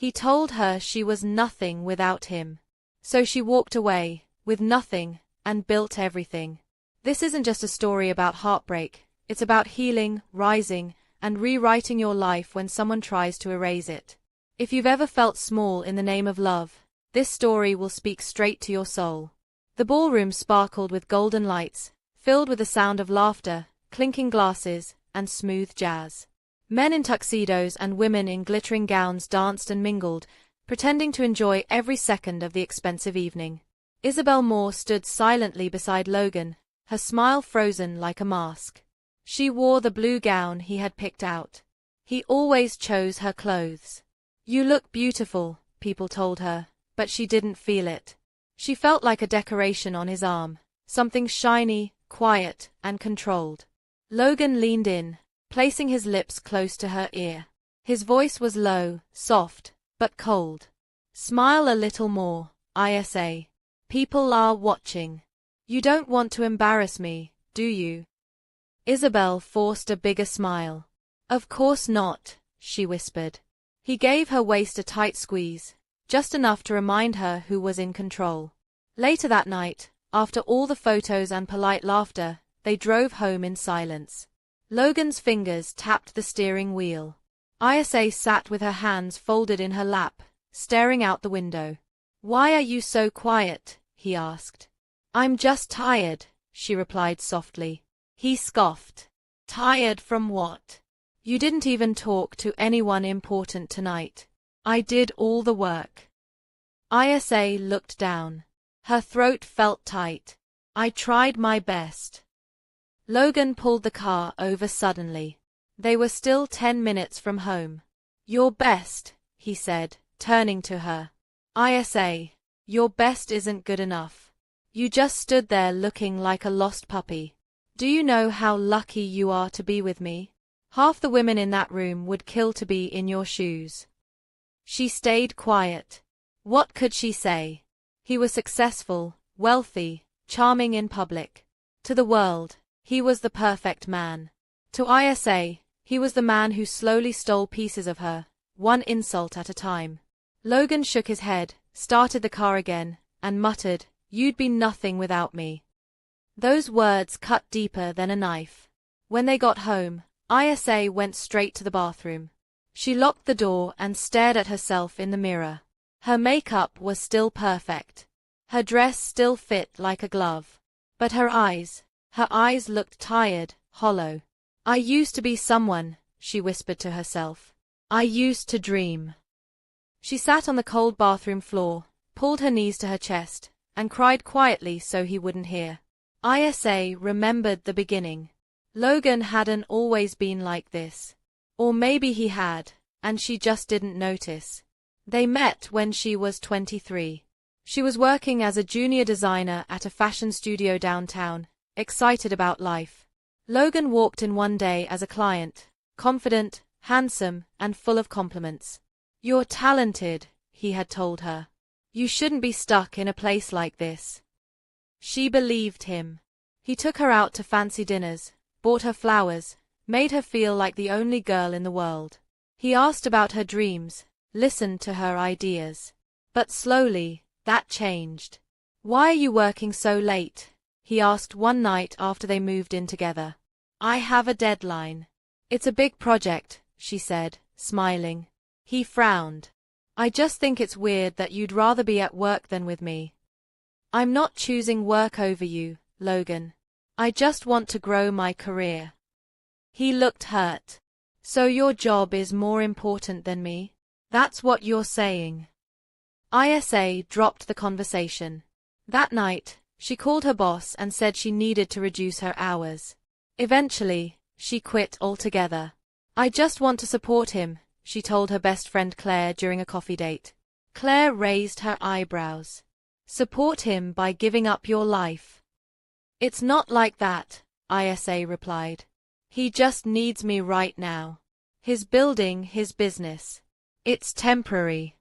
He told her she was nothing without him. So she walked away, with nothing, and built everything. This isn't just a story about heartbreak, it's about healing, rising, and rewriting your life when someone tries to erase it. If you've ever felt small in the name of love, this story will speak straight to your soul. The ballroom sparkled with golden lights, filled with the sound of laughter, clinking glasses, and smooth jazz. Men in tuxedos and women in glittering gowns danced and mingled, pretending to enjoy every second of the expensive evening. Isabel Moore stood silently beside Logan, her smile frozen like a mask. She wore the blue gown he had picked out. He always chose her clothes. "You look beautiful," people told her, but she didn't feel it. She felt like a decoration on his arm, something shiny, quiet, and controlled. Logan leaned in, placing his lips close to her ear. His voice was low, soft, but cold. "Smile a little more, Isa. People are watching. You don't want to embarrass me, do you?" Isabel forced a bigger smile. "Of course not," she whispered. He gave her waist a tight squeeze, just enough to remind her who was in control. Later that night, after all the photos and polite laughter, they drove home in silence. Logan's fingers tapped the steering wheel. Isa sat with her hands folded in her lap, staring out the window. "Why are you so quiet?" he asked. "I'm just tired," she replied softly. He scoffed. "Tired from what? You didn't even talk to anyone important tonight." "I did all the work." Isa looked down. Her throat felt tight. "I tried my best." Logan pulled the car over suddenly. They were still 10 minutes from home. "Your best," he said, turning to her. "Isa, your best isn't good enough. You just stood there looking like a lost puppy. Do you know how lucky you are to be with me? Half the women in that room would kill to be in your shoes." She stayed quiet. What could she say? He was successful, wealthy, charming in public. To the world, he was the perfect man. To Isa, he was the man who slowly stole pieces of her, one insult at a time. Logan shook his head, started the car again, and muttered, "You'd be nothing without me." Those words cut deeper than a knife. When they got home, Isa went straight to the bathroom. She locked the door and stared at herself in the mirror. Her makeup was still perfect. Her dress still fit like a glove. But her eyes looked tired, hollow. "I used to be someone," she whispered to herself. "I used to dream." She sat on the cold bathroom floor, pulled her knees to her chest, and cried quietly so he wouldn't hear. Isa remembered the beginning. Logan hadn't always been like this. Or maybe he had, and she just didn't notice. They met when she was 23. She was working as a junior designer at a fashion studio downtown, excited about life. Logan walked in one day as a client, confident, handsome, and full of compliments. "You're talented," he had told her. "You shouldn't be stuck in a place like this." She believed him. He took her out to fancy dinners, bought her flowers, made her feel like the only girl in the world. He asked about her dreams, listened to her ideas. But slowly, that changed. "Why are you working so late?" he asked one night after they moved in together. "I have a deadline." "It's a big project," she said, smiling. He frowned. "I just think it's weird that you'd rather be at work than with me." "I'm not choosing work over you, Logan. I just want to grow my career." He looked hurt. "So your job is more important than me? That's what you're saying?" Isa dropped the conversation. That night, she called her boss and said she needed to reduce her hours. Eventually, she quit altogether. "I just want to support him," she told her best friend Claire during a coffee date. Claire raised her eyebrows. "Support him by giving up your life?" "It's not like that," Isa replied. "He just needs me right now. He's building his business. It's temporary."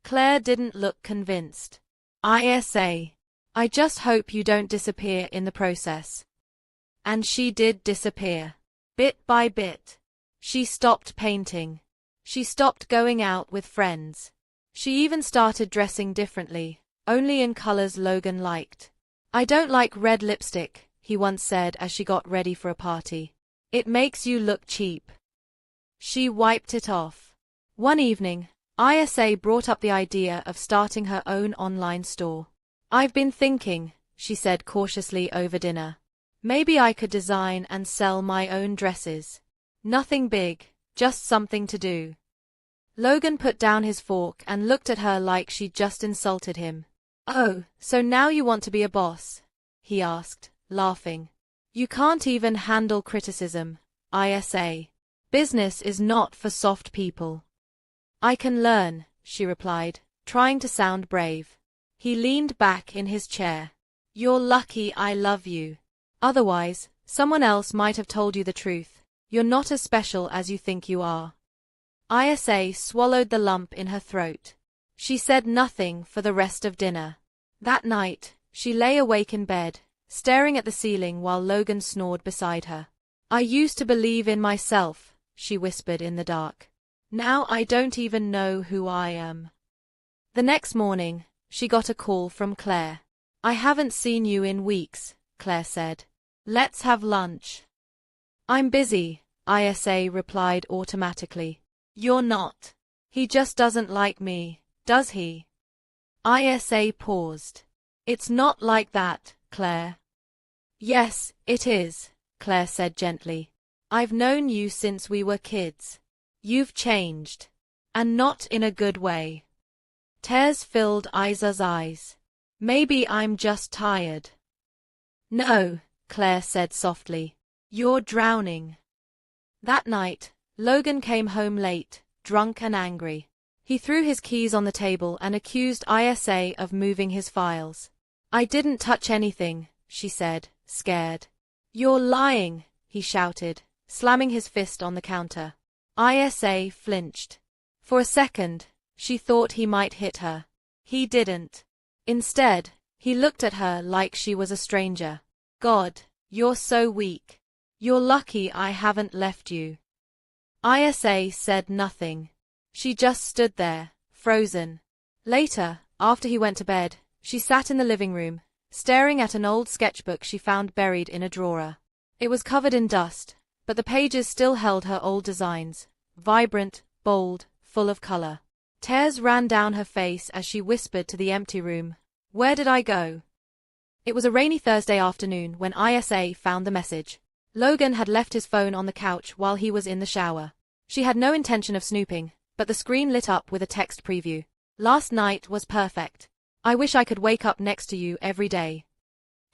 Claire didn't look convinced. "Isa, I just hope you don't disappear in the process." And she did disappear. Bit by bit. She stopped painting. She stopped going out with friends. She even started dressing differently, only in colors Logan liked. "I don't like red lipstick," he once said as she got ready for a party. "It makes you look cheap." She wiped it off. One evening, Isa brought up the idea of starting her own online store. "I've been thinking," she said cautiously over dinner. "Maybe I could design and sell my own dresses. Nothing big, just something to do." Logan put down his fork and looked at her like she'd just insulted him. "Oh, so now you want to be a boss?" he asked, laughing. "You can't even handle criticism, Isa. Business is not for soft people." "I can learn," she replied, trying to sound brave. He leaned back in his chair. "You're lucky I love you. Otherwise, someone else might have told you the truth. You're not as special as you think you are." Isa swallowed the lump in her throat. She said nothing for the rest of dinner. That night, she lay awake in bed, staring at the ceiling while Logan snored beside her. "I used to believe in myself," she whispered in the dark. "Now I don't even know who I am." The next morning, she got a call from Claire. "I haven't seen you in weeks," Claire said. "Let's have lunch." "I'm busy," Isa replied automatically. "You're not. He just doesn't like me, does he?" Isa paused. "It's not like that, Claire." "Yes, it is," Claire said gently. "I've known you since we were kids. You've changed. And not in a good way." Tears filled Isa's eyes. "Maybe I'm just tired." "No," Claire said softly. "You're drowning." That night, Logan came home late, drunk and angry. He threw his keys on the table and accused Isa of moving his files. "I didn't touch anything," she said, scared. "You're lying," he shouted, slamming his fist on the counter. Isa flinched. For a second, she thought he might hit her. He didn't. Instead, he looked at her like she was a stranger. "God, you're so weak. You're lucky I haven't left you." Isa said nothing. She just stood there, frozen. Later, after he went to bed, she sat in the living room, staring at an old sketchbook she found buried in a drawer. It was covered in dust, but the pages still held her old designs, vibrant, bold, full of color. Tears ran down her face as she whispered to the empty room, "Where did I go?" It was a rainy Thursday afternoon when Isa found the message. Logan had left his phone on the couch while he was in the shower. She had no intention of snooping, but the screen lit up with a text preview. "Last night was perfect. I wish I could wake up next to you every day.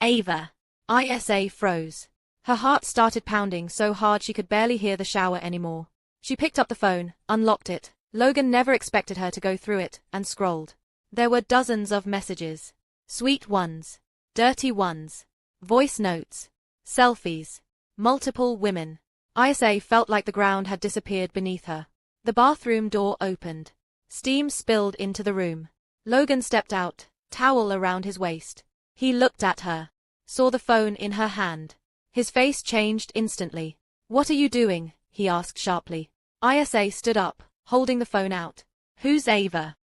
Ava." Isa froze. Her heart started pounding so hard she could barely hear the shower anymore. She picked up the phone, unlocked it. Logan never expected her to go through it, and scrolled. There were dozens of messages. Sweet ones. Dirty ones. Voice notes. Selfies. Multiple women. Isa felt like the ground had disappeared beneath her. The bathroom door opened. Steam spilled into the room. Logan stepped out, towel around his waist. He looked at her. Saw the phone in her hand. His face changed instantly. "What are you doing?" he asked sharply. Isa stood up, holding the phone out. "Who's Ava?"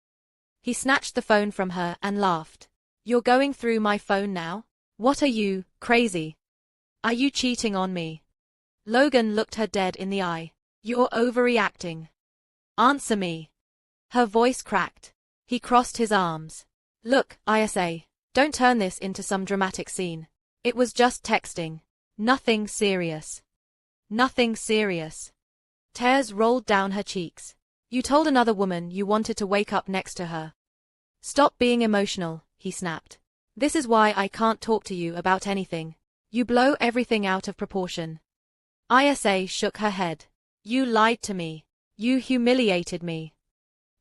He snatched the phone from her and laughed. "You're going through my phone now? What are you, crazy? Are you cheating on me?" Logan looked her dead in the eye. "You're overreacting. Answer me." Her voice cracked. He crossed his arms. "Look, Isa, don't turn this into some dramatic scene. It was just texting. Nothing serious." "Nothing serious." Tears rolled down her cheeks. "You told another woman you wanted to wake up next to her." "Stop being emotional," he snapped. "This is why I can't talk to you about anything. You blow everything out of proportion." Isa shook her head. "You lied to me. You humiliated me."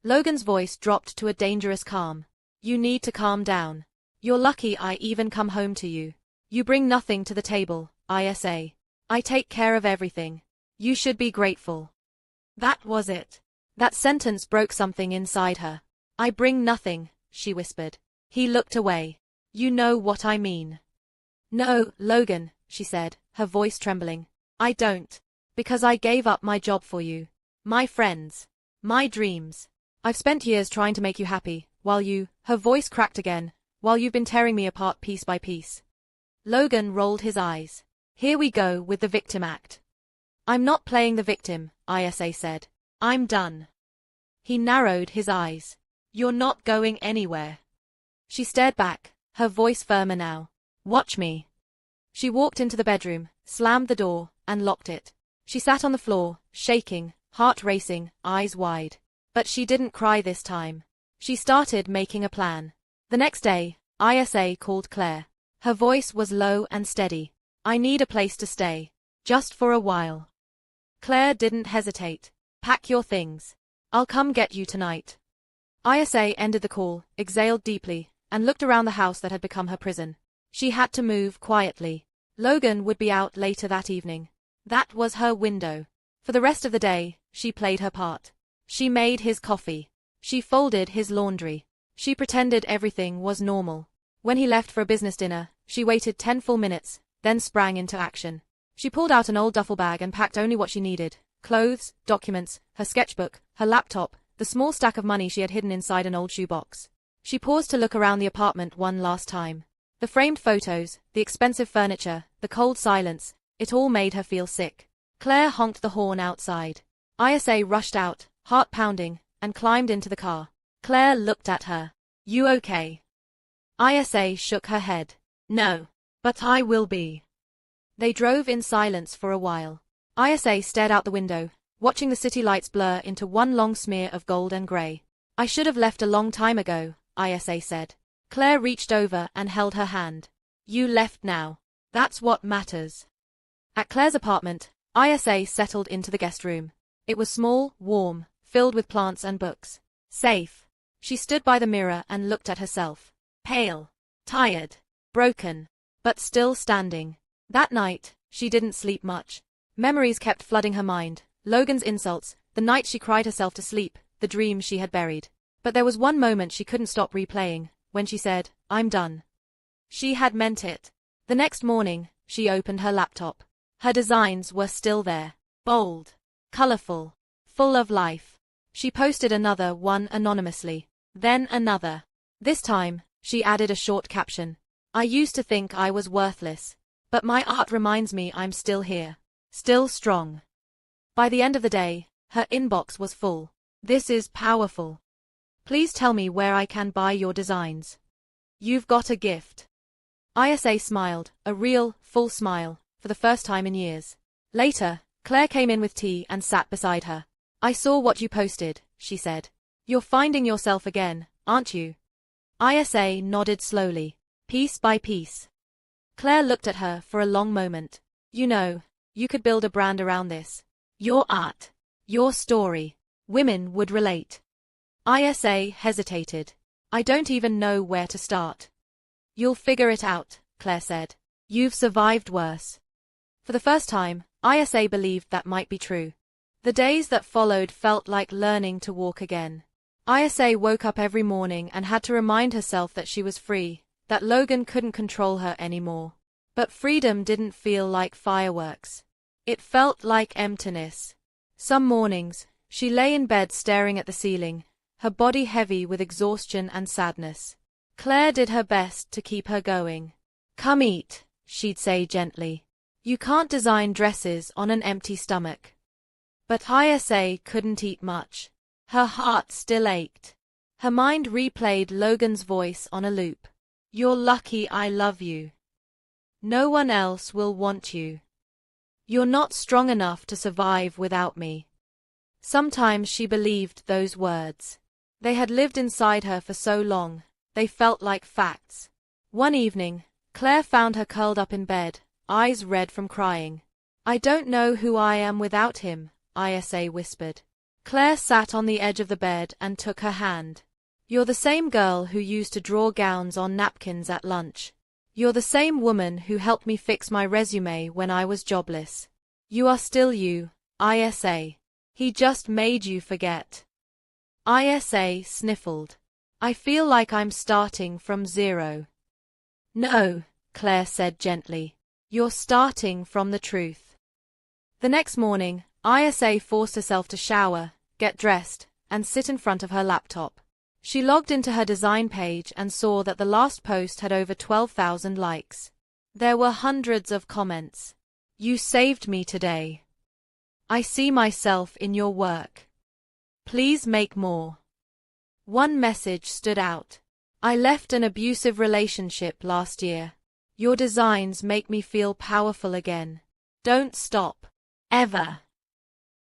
Logan's voice dropped to a dangerous calm. "You need to calm down. You're lucky I even come home to you. You bring nothing to the table, Isa. I take care of everything. You should be grateful." That was it. That sentence broke something inside her. "I bring nothing," she whispered. He looked away. "You know what I mean." "No, Logan," she said, her voice trembling. "I don't. Because I gave up my job for you. My friends. My dreams. I've spent years trying to make you happy, her voice cracked again, while you've been tearing me apart piece by piece. Logan rolled his eyes. Here we go with the victim act. I'm not playing the victim, Isa said. I'm done. He narrowed his eyes. You're not going anywhere. She stared back, her voice firmer now. Watch me. She walked into the bedroom, slammed the door, and locked it. She sat on the floor, shaking, heart racing, eyes wide. But she didn't cry this time. She started making a plan. The next day, Isa called Claire. Her voice was low and steady. I need a place to stay. Just for a while. Claire didn't hesitate. Pack your things. I'll come get you tonight. Isa ended the call, exhaled deeply, and looked around the house that had become her prison. She had to move quietly. Logan would be out later that evening. That was her window. For the rest of the day, she played her part. She made his coffee. She folded his laundry. She pretended everything was normal. When he left for a business dinner, she waited 10 full minutes, then sprang into action. She pulled out an old duffel bag and packed only what she needed: clothes, documents, her sketchbook, her laptop, the small stack of money she had hidden inside an old shoebox. She paused to look around the apartment one last time. The framed photos, the expensive furniture, the cold silence, it all made her feel sick. Claire honked the horn outside. Isa rushed out, heart pounding, and climbed into the car. Claire looked at her. You okay? Isa shook her head. No. But I will be. They drove in silence for a while. Isa stared out the window, watching the city lights blur into one long smear of gold and grey. I should have left a long time ago, Isa said. Claire reached over and held her hand. You left now. That's what matters. At Claire's apartment, Isa settled into the guest room. It was small, warm, filled with plants and books. Safe. She stood by the mirror and looked at herself. Pale. Tired. Broken. But still standing. That night, she didn't sleep much. Memories kept flooding her mind. Logan's insults, the night she cried herself to sleep, the dreams she had buried. But there was one moment she couldn't stop replaying, when she said, I'm done. She had meant it. The next morning, she opened her laptop. Her designs were still there. Bold. Colorful. Full of life. She posted another one anonymously. Then another. This time, she added a short caption. I used to think I was worthless. But my art reminds me I'm still here. Still strong. By the end of the day, her inbox was full. This is powerful. Please tell me where I can buy your designs. You've got a gift. Isa smiled, a real, full smile, for the first time in years. Later, Claire came in with tea and sat beside her. I saw what you posted, she said. You're finding yourself again, aren't you? Isa nodded slowly, piece by piece. Claire looked at her for a long moment. You know, you could build a brand around this. Your art. Your story. Women would relate. Isa hesitated. I don't even know where to start. You'll figure it out, Claire said. You've survived worse. For the first time, Isa believed that might be true. The days that followed felt like learning to walk again. Isa woke up every morning and had to remind herself that she was free, that Logan couldn't control her anymore. But freedom didn't feel like fireworks. It felt like emptiness. Some mornings, she lay in bed staring at the ceiling, her body heavy with exhaustion and sadness. Claire did her best to keep her going. Come eat, she'd say gently. You can't design dresses on an empty stomach. But Isa couldn't eat much. Her heart still ached. Her mind replayed Logan's voice on a loop. You're lucky I love you. No one else will want you. You're not strong enough to survive without me. Sometimes she believed those words. They had lived inside her for so long, they felt like facts. One evening, Claire found her curled up in bed, eyes red from crying. I don't know who I am without him, Isa whispered. Claire sat on the edge of the bed and took her hand. You're the same girl who used to draw gowns on napkins at lunch. You're the same woman who helped me fix my resume when I was jobless. You are still you, Isa. He just made you forget. Isa sniffled. I feel like I'm starting from zero. No, Claire said gently. You're starting from the truth. The next morning, Isa forced herself to shower, get dressed, and sit in front of her laptop. She logged into her design page and saw that the last post had over 12,000 likes. There were hundreds of comments. "You saved me today. I see myself in your work. Please make more." One message stood out. "I left an abusive relationship last year. Your designs make me feel powerful again. Don't stop. Ever."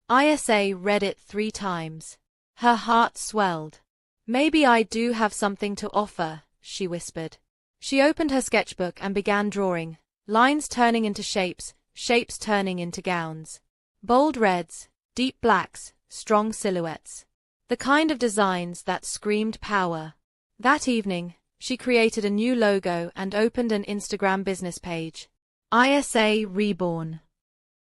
Isa read it 3 times. Her heart swelled. "Maybe I do have something to offer," she whispered. She opened her sketchbook and began drawing, lines turning into shapes, shapes turning into gowns. Bold reds, deep blacks, strong silhouettes. The kind of designs that screamed power. That evening, she created a new logo and opened an Instagram business page. Isa Reborn.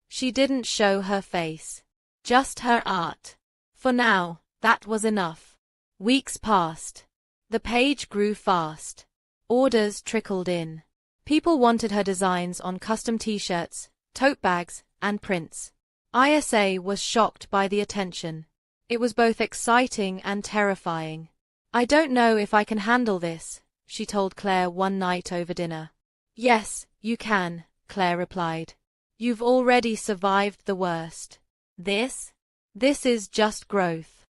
She didn't show her face. Just her art. For now, that was enough. Weeks passed. The page grew fast. Orders trickled in. People wanted her designs on custom t-shirts, tote bags, and prints. Isa was shocked by the attention. It was both exciting and terrifying. "I don't know if I can handle this," she told Claire one night over dinner. "Yes, you can," Claire replied. "You've already survived the worst. This is just growth."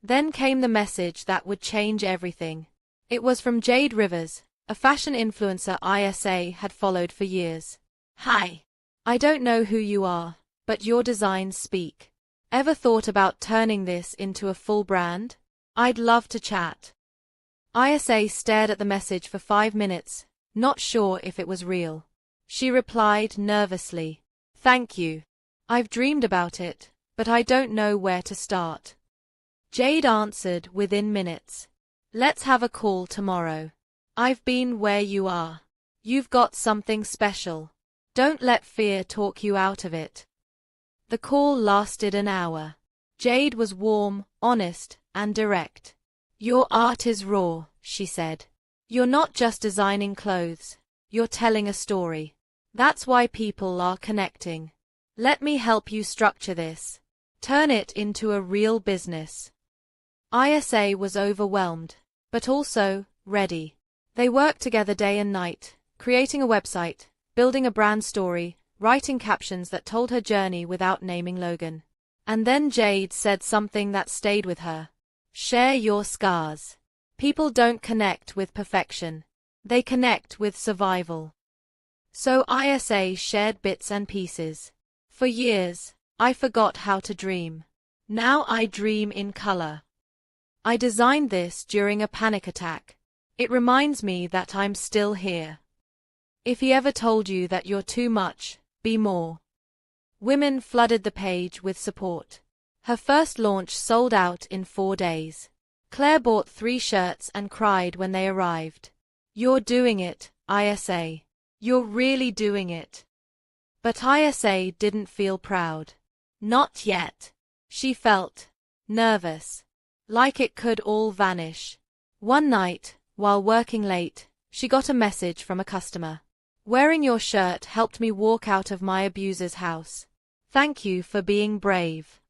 Then came the message that would change everything. It was from Jade Rivers, a fashion influencer Isa had followed for years. "Hi. I don't know who you are, but your designs speak. Ever thought about turning this into a full brand? I'd love to chat." Isa stared at the message for 5 minutes, not sure if it was real. She replied nervously, "Thank you. I've dreamed about it, but I don't know where to start." Jade answered within minutes. "Let's have a call tomorrow. I've been where you are. You've got something special. Don't let fear talk you out of it." The call lasted an hour. Jade was warm, honest, and direct. "Your art is raw," she said. "You're not just designing clothes. You're telling a story. That's why people are connecting. Let me help you structure this. Turn it into a real business." Isa was overwhelmed, but also ready. They worked together day and night, creating a website, building a brand story, writing captions that told her journey without naming Logan. And then Jade said something that stayed with her. "Share your scars. People don't connect with perfection. They connect with survival." So Isa shared bits and pieces. "For years, I forgot how to dream. Now I dream in color. I designed this during a panic attack. It reminds me that I'm still here. If he ever told you that you're too much, be more." Women flooded the page with support. Her first launch sold out in 4 days. Claire bought 3 shirts and cried when they arrived. "You're doing it, Isa. You're really doing it." But Isa didn't feel proud. Not yet. She felt nervous, like it could all vanish. One night, while working late, she got a message from a customer. "Wearing your shirt helped me walk out of my abuser's house. Thank you for being brave."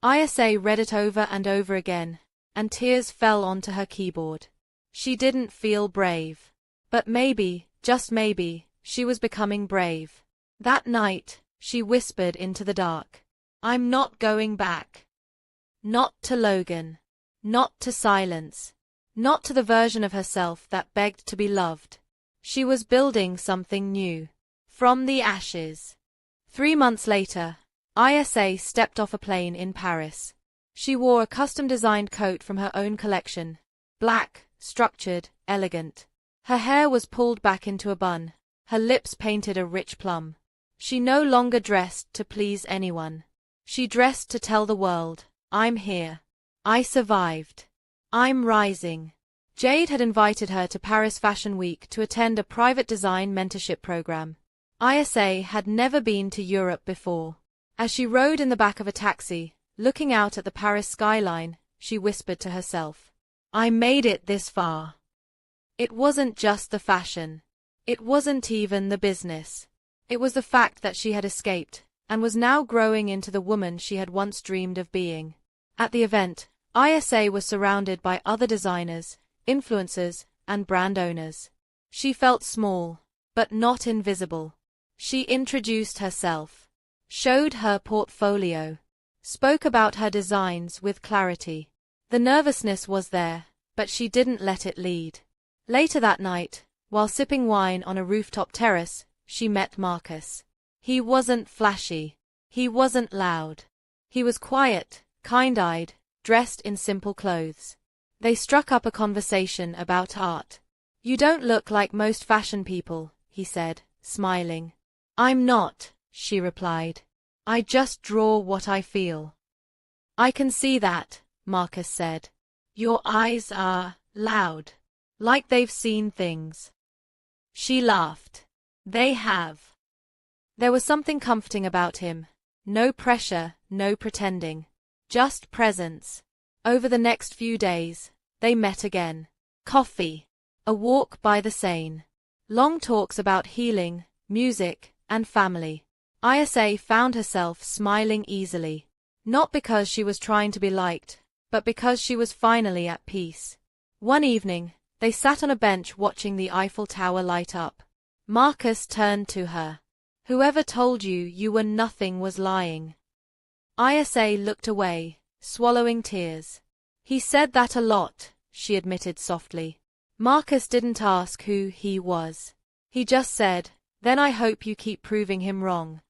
Isa read it over and over again, and tears fell onto her keyboard. She didn't feel brave. But maybe, just maybe, she was becoming brave. That night, she whispered into the dark. "I'm not going back. Not to Logan. Not to silence. Not to the version of herself that begged to be loved." She was building something new. From the ashes. 3 months later, Isa stepped off a plane in Paris. She wore a custom-designed coat from her own collection. Black, structured, elegant. Her hair was pulled back into a bun, her lips painted a rich plum. She no longer dressed to please anyone. She dressed to tell the world, "I'm here. I survived. I'm rising." Jade had invited her to Paris Fashion Week to attend a private design mentorship program. Isa had never been to Europe before. As she rode in the back of a taxi, looking out at the Paris skyline, she whispered to herself, "I made it this far." It wasn't just the fashion. It wasn't even the business. It was the fact that she had escaped, and was now growing into the woman she had once dreamed of being. At the event, ISA was surrounded by other designers, influencers, and brand owners. She felt small, but not invisible. She introduced herself, showed her portfolio, spoke about her designs with clarity. The nervousness was there, but she didn't let it lead. Later that night, while sipping wine on a rooftop terrace, she met Marcus. He wasn't flashy. He wasn't loud. He was quiet, kind-eyed, dressed in simple clothes. They struck up a conversation about art. "You don't look like most fashion people," he said, smiling. "I'm not," she replied. "I just draw what I feel." "I can see that," Marcus said. "Your eyes are loud, like they've seen things." She laughed. "They have." There was something comforting about him. No pressure, no pretending. Just presence. Over the next few days, they met again. Coffee. A walk by the Seine. Long talks about healing, music, and family. ISA found herself smiling easily. Not because she was trying to be liked, but because she was finally at peace. One evening, they sat on a bench watching the Eiffel Tower light up. Marcus turned to her. "Whoever told you you were nothing was lying." ISA looked away, swallowing tears. "He said that a lot," she admitted softly. Marcus didn't ask who he was. He just said, "Then I hope you keep proving him wrong."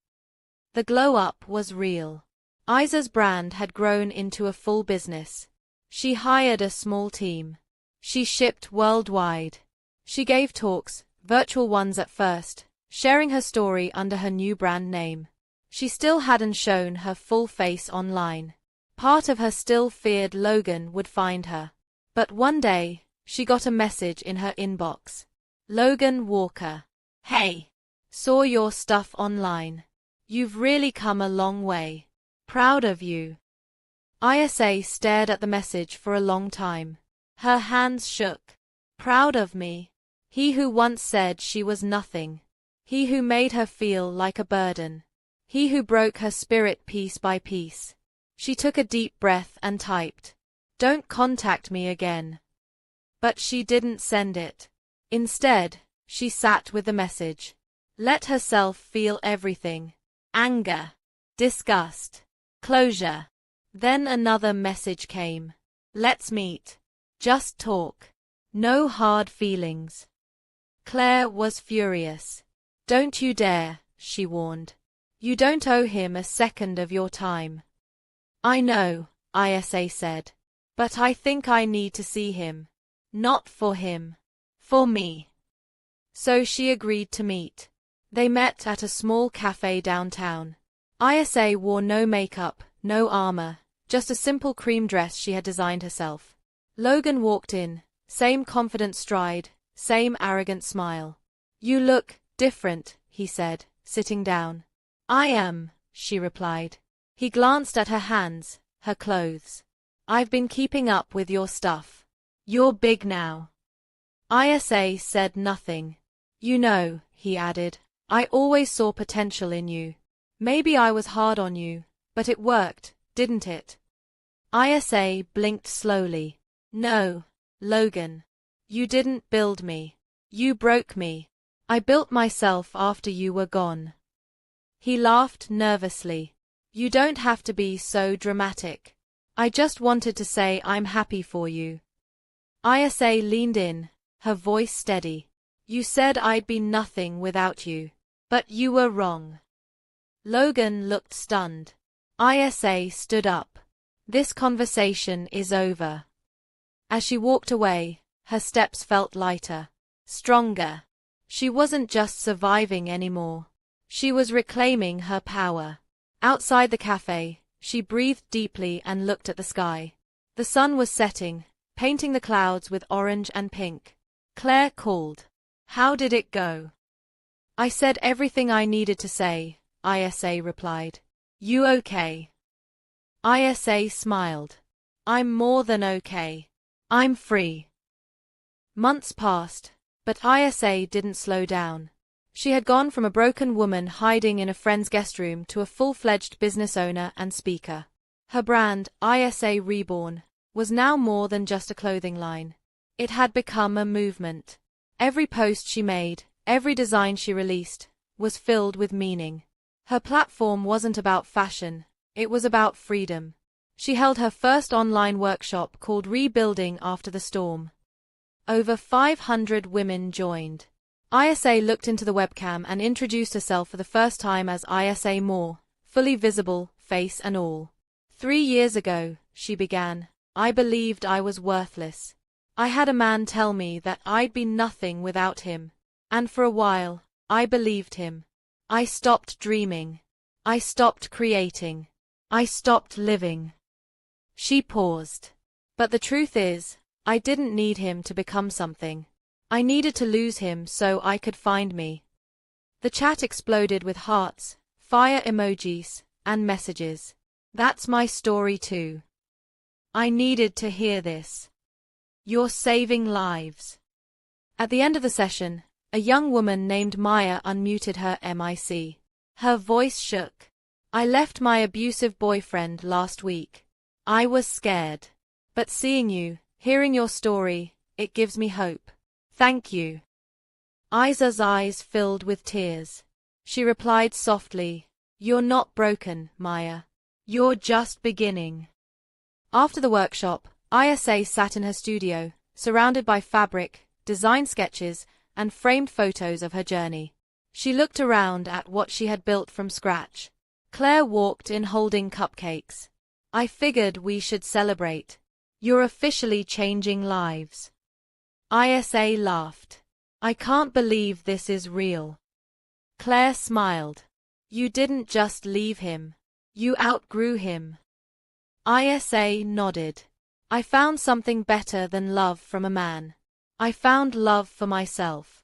The glow-up was real. Isa's brand had grown into a full business. She hired a small team. She shipped worldwide. She gave talks, virtual ones at first, sharing her story under her new brand name. She still hadn't shown her full face online. Part of her still feared Logan would find her. But one day, she got a message in her inbox. "Logan Walker. Hey. Saw your stuff online. You've really come a long way. Proud of you." ISA stared at the message for a long time. Her hands shook. Proud of me? He who once said she was nothing. He who made her feel like a burden. He who broke her spirit piece by piece. She took a deep breath and typed, "Don't contact me again." But she didn't send it. Instead, she sat with the message. Let herself feel everything. Anger. Disgust. Closure. Then another message came. "Let's meet. Just talk. No hard feelings." Claire was furious. "Don't you dare," she warned. "You don't owe him a second of your time." "I know," ISA said. "But I think I need to see him. Not for him. For me." So she agreed to meet. They met at a small cafe downtown. ISA wore no makeup, no armor, just a simple cream dress she had designed herself. Logan walked in, same confident stride, same arrogant smile. "You look different," he said, sitting down. "I am," she replied. He glanced at her hands, her clothes. "I've been keeping up with your stuff. You're big now." ISA said nothing. "You know," he added, "I always saw potential in you. Maybe I was hard on you, but it worked, didn't it?" ISA blinked slowly. "No, Logan. You didn't build me. You broke me. I built myself after you were gone." He laughed nervously. "You don't have to be so dramatic. I just wanted to say I'm happy for you." ISA leaned in, her voice steady. "You said I'd be nothing without you. But you were wrong." Logan looked stunned. ISA stood up. "This conversation is over." As she walked away, her steps felt lighter, stronger. She wasn't just surviving anymore. She was reclaiming her power. Outside the cafe, she breathed deeply and looked at the sky. The sun was setting, painting the clouds with orange and pink. Claire called. "How did it go?" "I said everything I needed to say," ISA replied. "You okay?" ISA smiled. "I'm more than okay. I'm free." Months passed, but ISA didn't slow down. She had gone from a broken woman hiding in a friend's guest room to a full-fledged business owner and speaker. Her brand, ISA Reborn, was now more than just a clothing line. It had become a movement. Every post she made, every design she released, was filled with meaning. Her platform wasn't about fashion, it was about freedom. She held her first online workshop called Rebuilding After the Storm. Over 500 women joined. ISA looked into the webcam and introduced herself for the first time as ISA More, fully visible, face and all. 3 years ago, she began, I believed I was worthless. I had a man tell me that I'd be nothing without him. And for a while, I believed him. I stopped dreaming. I stopped creating. I stopped living. She paused. But the truth is, I didn't need him to become something. I needed to lose him so I could find me. The chat exploded with hearts, fire emojis, and messages. That's my story too. I needed to hear this. You're saving lives. At the end of the session, a young woman named Maya unmuted her mic. Her voice shook. I left my abusive boyfriend last week. I was scared. But seeing you, hearing your story, it gives me hope. Thank you. Isa's eyes filled with tears. She replied softly, You're not broken, Maya. You're just beginning. After the workshop, ISA sat in her studio, surrounded by fabric, design sketches, and framed photos of her journey. She looked around at what she had built from scratch. Claire walked in holding cupcakes. I figured we should celebrate. You're officially changing lives. ISA laughed. I can't believe this is real. Claire smiled. You didn't just leave him. You outgrew him. ISA nodded. I found something better than love from a man. I found love for myself.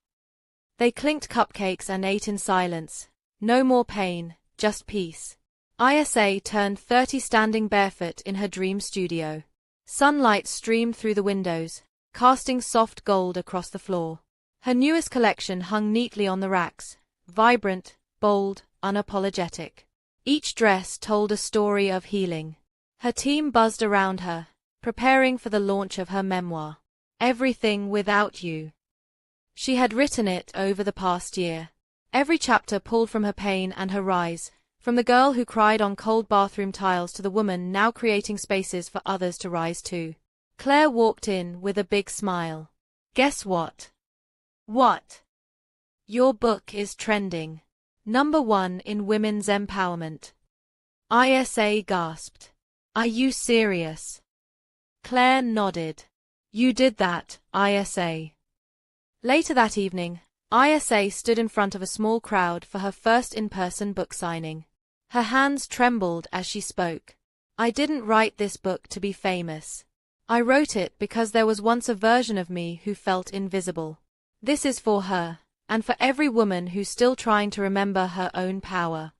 They clinked cupcakes and ate in silence. No more pain, just peace. ISA turned 30 standing barefoot in her dream studio. Sunlight streamed through the windows, casting soft gold across the floor. Her newest collection hung neatly on the racks, vibrant, bold, unapologetic. Each dress told a story of healing. Her team buzzed around her, preparing for the launch of her memoir, Everything Without You. She had written it over the past year. Every chapter pulled from her pain and her rise, from the girl who cried on cold bathroom tiles to the woman now creating spaces for others to rise to. Claire walked in with a big smile. Guess what? What? Your book is trending. #1 in women's empowerment. ISA gasped. Are you serious? Claire nodded. You did that, ISA. Later that evening, ISA stood in front of a small crowd for her first in-person book signing. Her hands trembled as she spoke. I didn't write this book to be famous. I wrote it because there was once a version of me who felt invisible. This is for her, and for every woman who's still trying to remember her own power.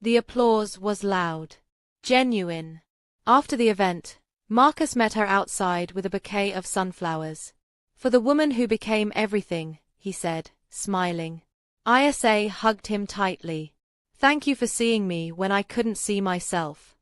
The applause was loud. Genuine. After the event, Marcus met her outside with a bouquet of sunflowers. For the woman who became everything, he said, smiling. ISA hugged him tightly. Thank you for seeing me when I couldn't see myself.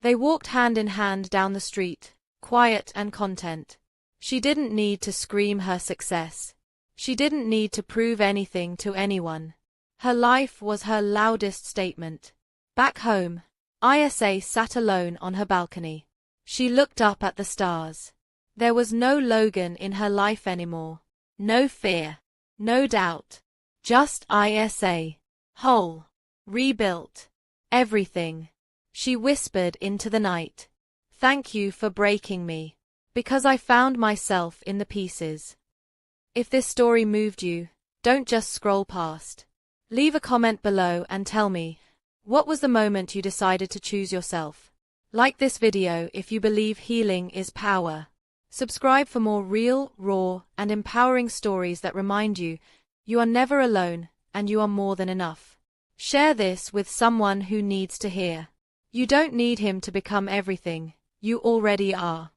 They walked hand in hand down the street, quiet and content. She didn't need to scream her success. She didn't need to prove anything to anyone. Her life was her loudest statement. Back home, ISA sat alone on her balcony. She looked up at the stars. There was no Logan in her life anymore. No fear. No doubt. Just ISA. Whole. Rebuilt. Everything. She whispered into the night. Thank you for breaking me. Because I found myself in the pieces. If this story moved you, don't just scroll past. Leave a comment below and tell me, what was the moment you decided to choose yourself? Like this video if you believe healing is power. Subscribe for more real, raw, and empowering stories that remind you, you are never alone, and you are more than enough. Share this with someone who needs to hear. You don't need him to become everything, you already are.